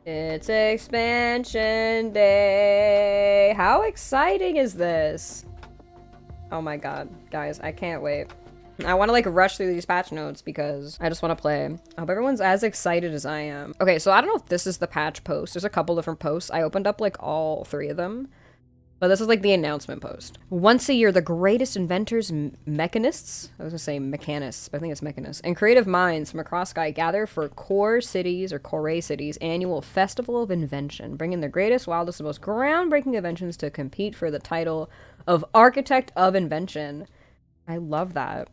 It's expansion day. How exciting is this? Oh my god, guys, I can't wait. I want to like rush through these patch notes because I just want to play. I hope everyone's as excited as I am. Okay, so I don't know if this is the patch post. There's a couple different posts. I opened up like all three of them. But this is like the announcement post. Once a year, the greatest inventors, mechanists, I was gonna say mechanists, but I think it's mechanists, and creative minds from across Sky gather for Core Cities, or Core Cities, annual Festival of Invention, bringing their greatest, wildest, and most groundbreaking inventions to compete for the title of Architect of Invention. I love that.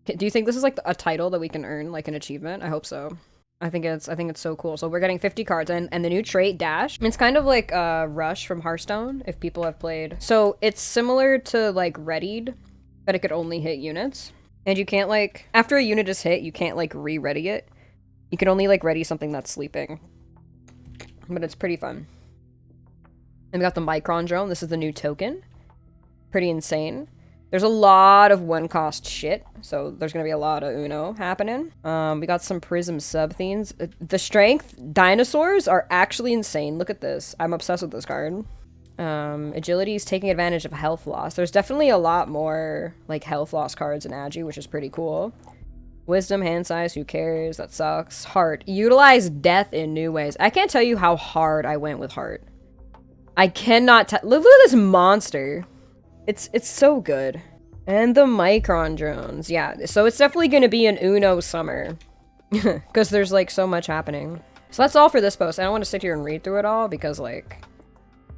Do you think this is like a title that we can earn, like an achievement? I hope so. I think it's so cool. So we're getting 50 cards and the new trait Dash. It's kind of like Rush from Hearthstone if people have played. So it's similar to like Readied, but it could only hit units. And you can't like, after a unit is hit, you can't like re-ready it. You can only like ready something that's sleeping. But it's pretty fun. And we got the Micron drone. This is the new token. Pretty insane. There's a lot of one-cost shit, so there's gonna be a lot of Uno happening. We got some Prism sub-themes. The strength dinosaurs are actually insane. Look at this. I'm obsessed with this card. Agility is taking advantage of health loss. There's definitely a lot more, like, health loss cards in Agi, which is pretty cool. Wisdom, hand size, who cares? That sucks. Heart. Utilize death in new ways. I can't tell you how hard I went with Heart. I cannot look at this monster. It's so good. And the Micron drones. Yeah, so it's definitely going to be an Uno summer. Because there's, like, so much happening. So that's all for this post. I don't want to sit here and read through it all because, like,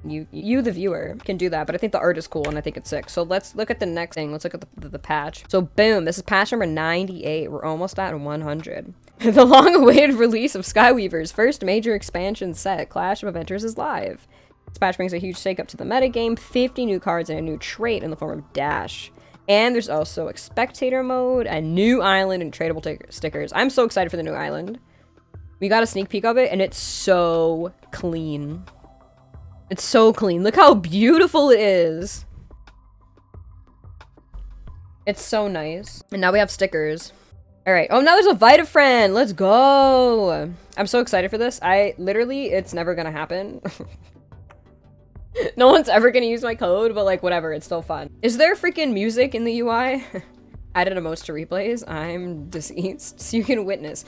you the viewer, can do that. But I think the art is cool and I think it's sick. So let's look at the next thing. Let's look at the patch. So boom, this is patch number 98. We're almost at 100. The long-awaited release of Skyweaver's first major expansion set, Clash of Inventors, is live. This patch brings a huge shakeup to the metagame, 50 new cards and a new trait in the form of Dash. And there's also a spectator mode, a new island, and tradable stickers. I'm so excited for the new island. We got a sneak peek of it, and it's so clean. It's so clean. Look how beautiful it is. It's so nice. And now we have stickers. Alright. Oh, now there's a Vita friend. Let's go. I'm so excited for this. It's never gonna happen. No one's ever gonna use my code, but like whatever, it's still fun. Is there freaking music in the UI? Added emotes to replays. I'm deceased, so you can witness.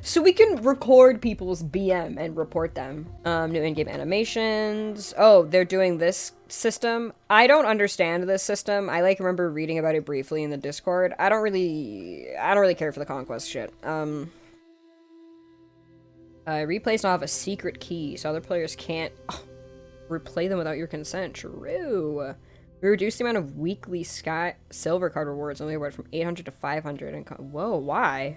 So we can record people's BM and report them. New in-game animations. Oh, they're doing this system. I don't understand this system. I like remember reading about it briefly in the Discord. I don't really care for the conquest shit. Replays now have a secret key, so other players can't replay them without your consent. True. We reduced the amount of weekly silver card rewards, only reward from 800 to 500. And whoa, why?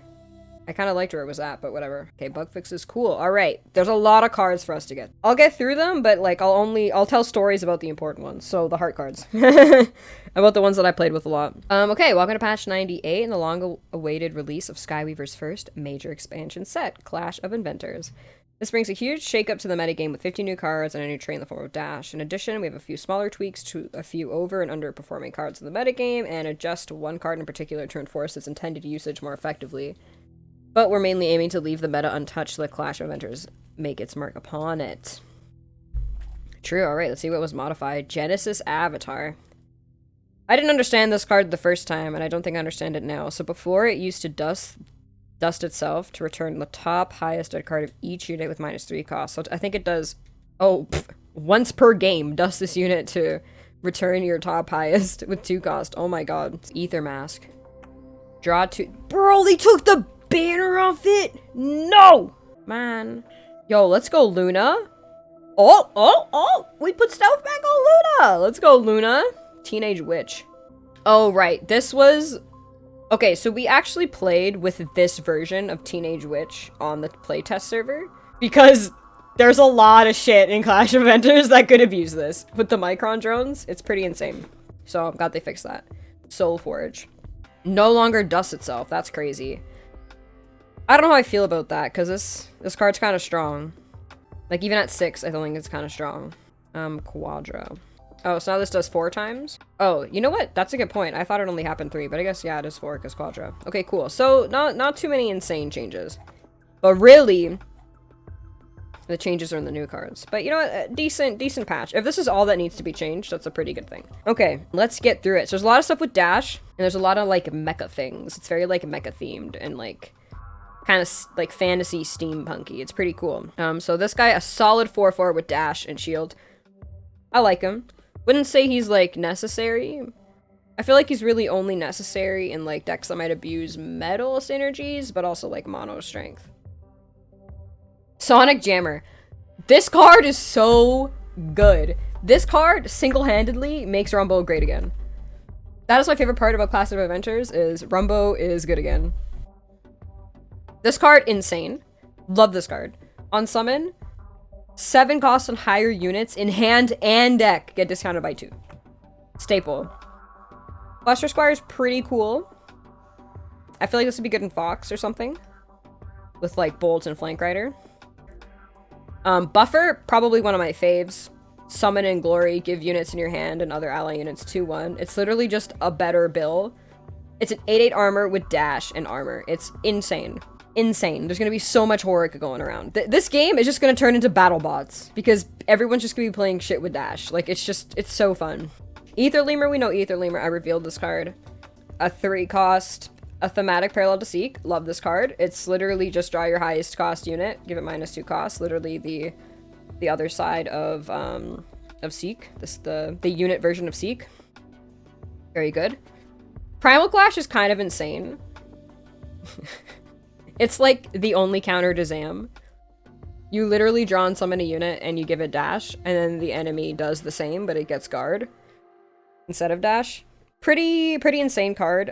I kind of liked where it was at, but whatever. Okay, bug fixes, cool. All right, there's a lot of cards for us to get. I'll get through them, but like I'll tell stories about the important ones. So the heart cards, about the ones that I played with a lot. Okay, welcome to patch 98 and the long-awaited release of Skyweaver's first major expansion set, Clash of Inventors. This brings a huge shakeup to the metagame with 50 new cards and a new trait in the form of Dash. In addition, we have a few smaller tweaks to a few over and underperforming cards in the metagame, and adjust one card in particular to enforce its intended usage more effectively. But we're mainly aiming to leave the meta untouched so that Clash of Inventors make its mark upon it. True, alright, let's see what was modified. Genesis Avatar. I didn't understand this card the first time, and I don't think I understand it now. So before, it used to dust itself to return the top highest dead card of each unit with -3 cost. So I think it does, once per game, dust this unit to return your top highest with 2 cost. Oh my god. It's Ether Mask. Draw 2. Bro, they took the banner off it! No! Man. Yo, let's go Luna. Oh! We put stealth back on Luna! Let's go Luna. Teenage Witch. Oh, right. This was... Okay, so we actually played with this version of Teenage Witch on the playtest server because there's a lot of shit in Clash of Inventors that could abuse this. With the Micron drones, it's pretty insane. So I'm glad they fixed that. Soul Forge. No longer dusts itself. That's crazy. I don't know how I feel about that because this card's kind of strong. Like even at 6, I don't think it's kind of strong. Quadro. Oh, so now this does 4 times? Oh, you know what? That's a good point. I thought it only happened 3, but I guess, yeah, it is 4 because Quadro. Okay, cool. So, not too many insane changes. But really, The changes are in the new cards. But you know what? Decent patch. If this is all that needs to be changed, that's a pretty good thing. Okay, let's get through it. So there's a lot of stuff with Dash, and there's a lot of, like, mecha things. It's very, like, mecha-themed and, like, kind of, like, fantasy steampunky. It's pretty cool. So this guy, a solid 4/4 with Dash and Shield. I like him. Wouldn't say he's, like, necessary. I feel like he's really only necessary in, like, decks that might abuse metal synergies, but also, like, mono strength. Sonic Jammer. This card is so good. This card single-handedly makes Rumbo great again. That is my favorite part about Classic Adventures, is Rumbo is good again. This card, insane. Love this card. On summon, 7 cost on higher units in hand and deck get discounted by 2. Staple. Buster Squire is pretty cool. I feel like this would be good in Fox or something. With, like, Bolt and Flank Rider. Buffer, probably one of my faves. Summon and Glory, give units in your hand and other ally units 2/1. It's literally just a better bill. It's an 8/8 armor with dash and armor. It's insane. Insane. There's gonna be so much horror going around. This game is just gonna turn into battle bots because everyone's just gonna be playing shit with dash. Like, it's so fun. Ether Lemur, we know Ether Lemur. I revealed this card. A 3 cost. A thematic parallel to Seek. Love this card. It's literally just draw your highest cost unit. Give it -2 cost. Literally the other side of Seek. The unit version of Seek. Very good. Primal Clash is kind of insane. It's like the only counter to Zam. You literally draw and summon a unit and you give it dash, and then the enemy does the same, but it gets guard instead of dash. Pretty insane card.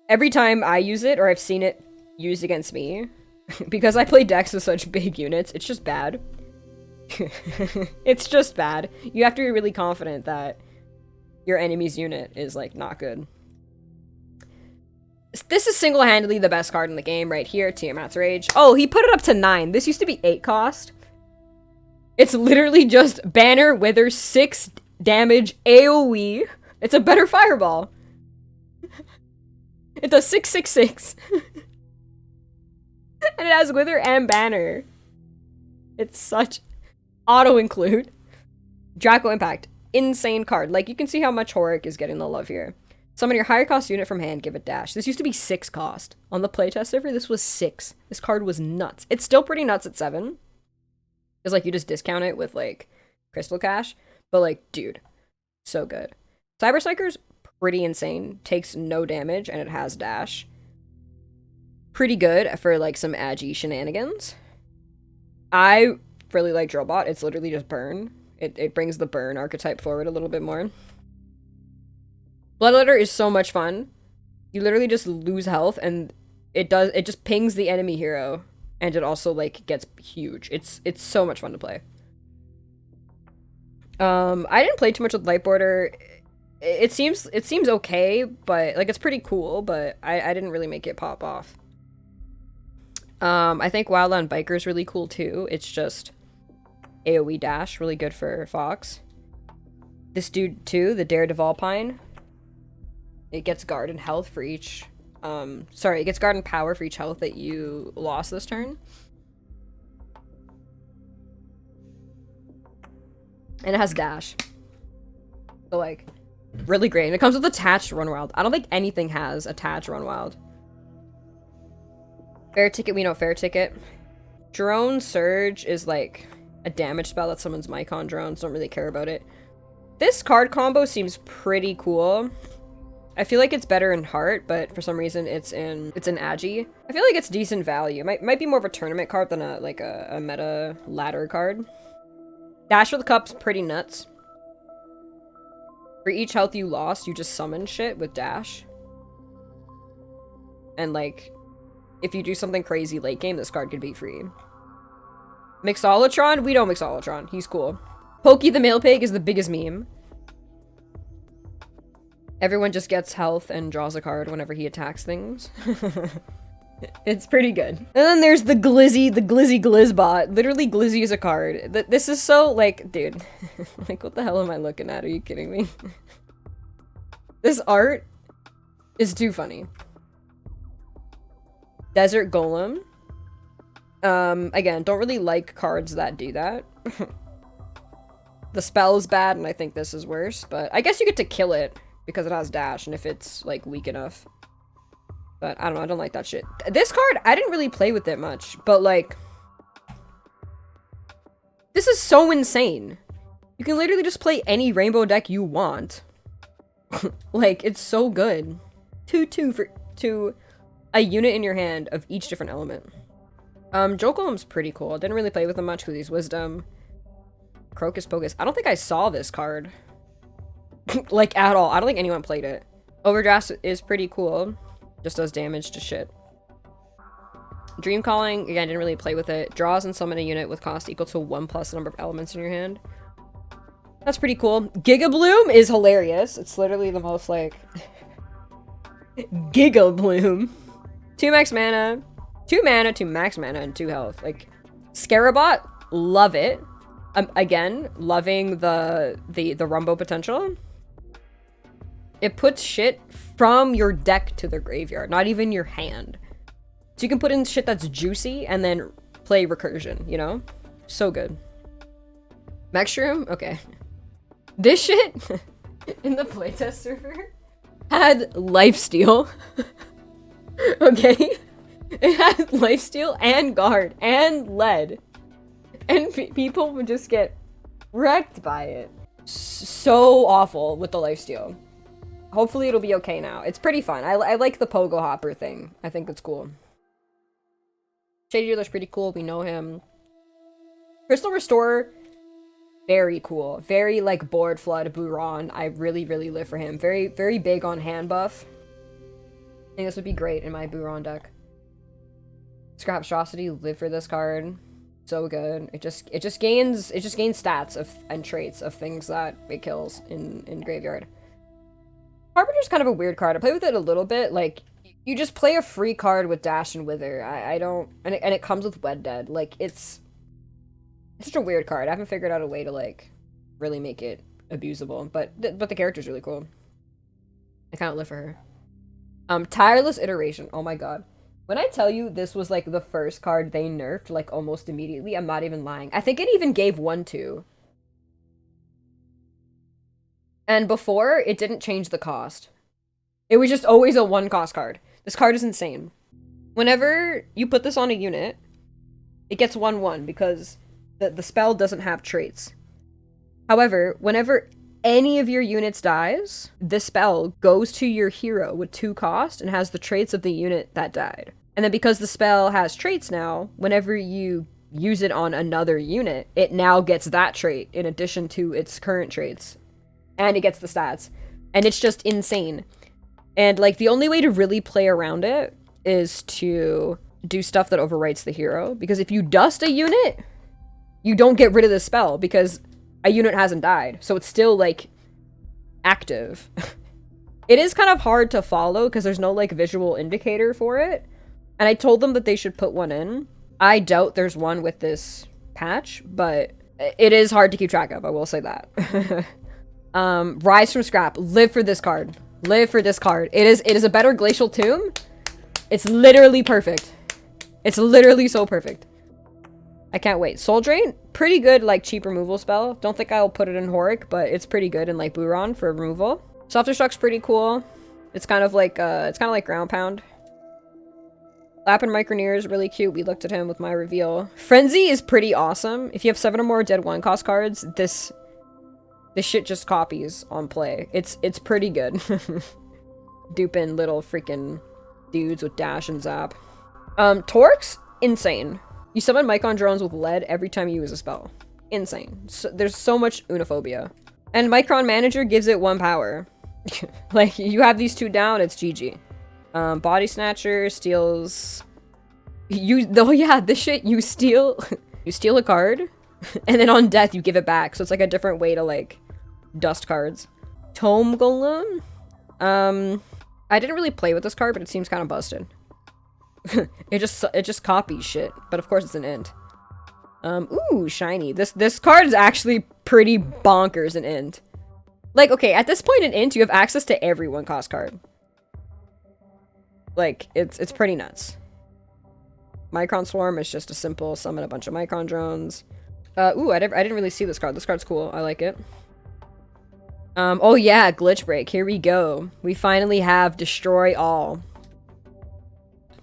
Every time I use it, or I've seen it used against me, because I play decks with such big units, it's just bad. It's just bad. You have to be really confident that your enemy's unit is, like, not good. This is single-handedly the best card in the game right here, Tiamat's Rage. Oh, he put it up to 9. This used to be 8 cost. It's literally just Banner, Wither, 6 damage, AoE. It's a better Fireball. It does 6/6/6. And it has Wither and Banner. It's such auto-include. Draco Impact. Insane card. Like, you can see how much Horic is getting the love here. Summon your higher cost unit from hand, give it dash. This used to be 6 cost. On the playtest server, this was 6. This card was nuts. It's still pretty nuts at 7. Because, like, you just discount it with, like, Crystal Cash. But, like, dude, so good. Cyber Psyker's pretty insane. Takes no damage, and it has dash. Pretty good for, like, some agi shenanigans. I really like Drillbot. It's literally just burn. It brings the burn archetype forward a little bit more. Bloodletter is so much fun. You literally just lose health, and it just pings the enemy hero, and it also, like, gets huge. It's so much fun to play. I didn't play too much with Lightborder. It seems okay, but, like, it's pretty cool, but I didn't really make it pop off. I think Wildland Biker is really cool too. It's just AoE dash, really good for Fox. This dude too, the Daredevil Pine. It gets guard and health for each, it gets guard and power for each health that you lost this turn. And it has dash. So, like, really great. And it comes with attached Run Wild. I don't think anything has attached Run Wild. Fair Ticket, we know Fair Ticket. Drone Surge is, like, a damage spell that summons Mycon drones. Don't really care about it. This card combo seems pretty cool. I feel like it's better in Heart, but for some reason it's in Agi. I feel like it's decent value. Might be more of a tournament card than a meta ladder card. Dash for the Cup's pretty nuts. For each health you lost, you just summon shit with dash. And, like, if you do something crazy late game, this card could be free. Mixolotron? We know Mixolotron. He's cool. Pokey the Male Pig is the biggest meme. Everyone just gets health and draws a card whenever he attacks things. It's pretty good. And then there's the Glizzy Glizzbot. Literally, Glizzy is a card. This is so, like, dude. Like, what the hell am I looking at? Are you kidding me? This art is too funny. Desert Golem. Again, don't really like cards that do that. The spell's bad, and I think this is worse, but I guess you get to kill it because it has dash, and if it's, like, weak enough. But, I don't know, I don't like that shit. This card, I didn't really play with it much, but, like... This is so insane. You can literally just play any rainbow deck you want. Like, it's so good. 2/2 for a unit in your hand of each different element. Jokulum's pretty cool. I didn't really play with him much because he's Wisdom. Crocus Pocus. I don't think I saw this card. Like, at all. I don't think anyone played it. Overdraft is pretty cool. Just does damage to shit. Dream Calling, again, didn't really play with it. Draws and summon a unit with cost equal to 1 plus the number of elements in your hand. That's pretty cool. Giga Bloom is hilarious. It's literally the most, like... Giga Bloom. 2 max mana. 2 mana, 2 max mana, and 2 health. Like, Scarabot, love it. Again, loving the Rumbo potential. It puts shit from your deck to the graveyard, not even your hand. So you can put in shit that's juicy and then play recursion, you know? So good. Maxroom? Okay. This shit in the playtest server had lifesteal. Okay? It had lifesteal and guard and lead. And people would just get wrecked by it. So awful with the lifesteal. Hopefully it'll be okay now. It's pretty fun. I like the pogo hopper thing. I think it's cool. Shady Dealer's pretty cool. We know him. Crystal Restorer, very cool. Very, like, Board Flood, Buron. I really, really live for him. Very, very big on hand buff. I think this would be great in my Buron deck. Scrapstrosity, live for this card. So good. It just gains stats and traits of things that it kills in graveyard. Harbinger's kind of a weird card. I play with it a little bit. Like, you just play a free card with Dash and Wither. I don't... And it comes with Wed Dead. Like, it's such a weird card. I haven't figured out a way to, like, really make it abusable. But the character's really cool. I kind of live for her. Tireless Iteration. Oh my god. When I tell you this was, like, the first card they nerfed, like, almost immediately, I'm not even lying. I think it even gave 1/2. And before, it didn't change the cost. It was just always a 1-cost card. This card is insane. Whenever you put this on a unit, it gets 1/1 because the spell doesn't have traits. However, whenever any of your units dies, this spell goes to your hero with 2 cost and has the traits of the unit that died. And then because the spell has traits now, whenever you use it on another unit, it now gets that trait in addition to its current traits. And it gets the stats. And it's just insane. And, like, the only way to really play around it is to do stuff that overwrites the hero. Because if you dust a unit, you don't get rid of the spell because a unit hasn't died. So it's still, like, active. It is kind of hard to follow because there's no, like, visual indicator for it. And I told them that they should put one in. I doubt there's one with this patch, but it is hard to keep track of, I will say that. Rise from Scrap. Live for this card. Live for this card. It is a better Glacial Tomb. It's literally perfect. It's literally so perfect. I can't wait. Soul Drain, pretty good, like, cheap removal spell. Don't think I'll put it in Horic, but it's pretty good in, like, Buron for removal. Self-Destruct's pretty cool. It's kind of like Ground Pound. Lap and Microneer is really cute. We looked at him with my reveal. Frenzy is pretty awesome. If you have 7 or more dead 1-cost cards, this shit just copies on play. It's pretty good. Duping little freaking dudes with dash and zap. Torque's insane. You summon Mycon drones with lead every time you use a spell. Insane. So, there's so much Unophobia. And Micron Manager gives it 1 power. Like, you have these 2 down, it's GG. Body Snatcher steals... this shit, you steal... you steal a card, and then on death you give it back. So it's like a different way to, like, dust cards. Tome Golem? I didn't really play with this card, but it seems kind of busted. It just copies shit, but of course it's an int. Ooh, shiny. This card is actually pretty bonkers in int. Like, okay, at this point in int, you have access to every 1-cost card. Like, it's pretty nuts. Micron Swarm is just a simple summon a bunch of Micron drones. Ooh, I didn't really see this card. This card's cool. I like it. Oh yeah, Glitch Break. Here we go. We finally have Destroy All.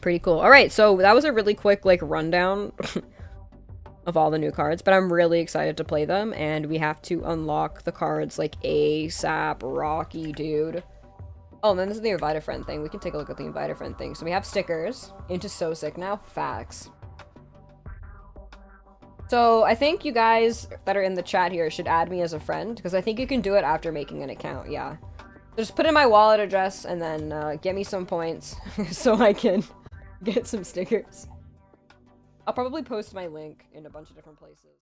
Pretty cool. Alright, so that was a really quick, like, rundown of all the new cards, but I'm really excited to play them, and we have to unlock the cards, like, ASAP Rocky, dude. Oh, and then this is the Invite a Friend thing. We can take a look at the Invite a Friend thing. So we have stickers. Into So Sick now. Facts. So I think you guys that are in the chat here should add me as a friend, because I think you can do it after making an account, yeah. Just put in my wallet address, and then get me some points, so I can get some stickers. I'll probably post my link in a bunch of different places.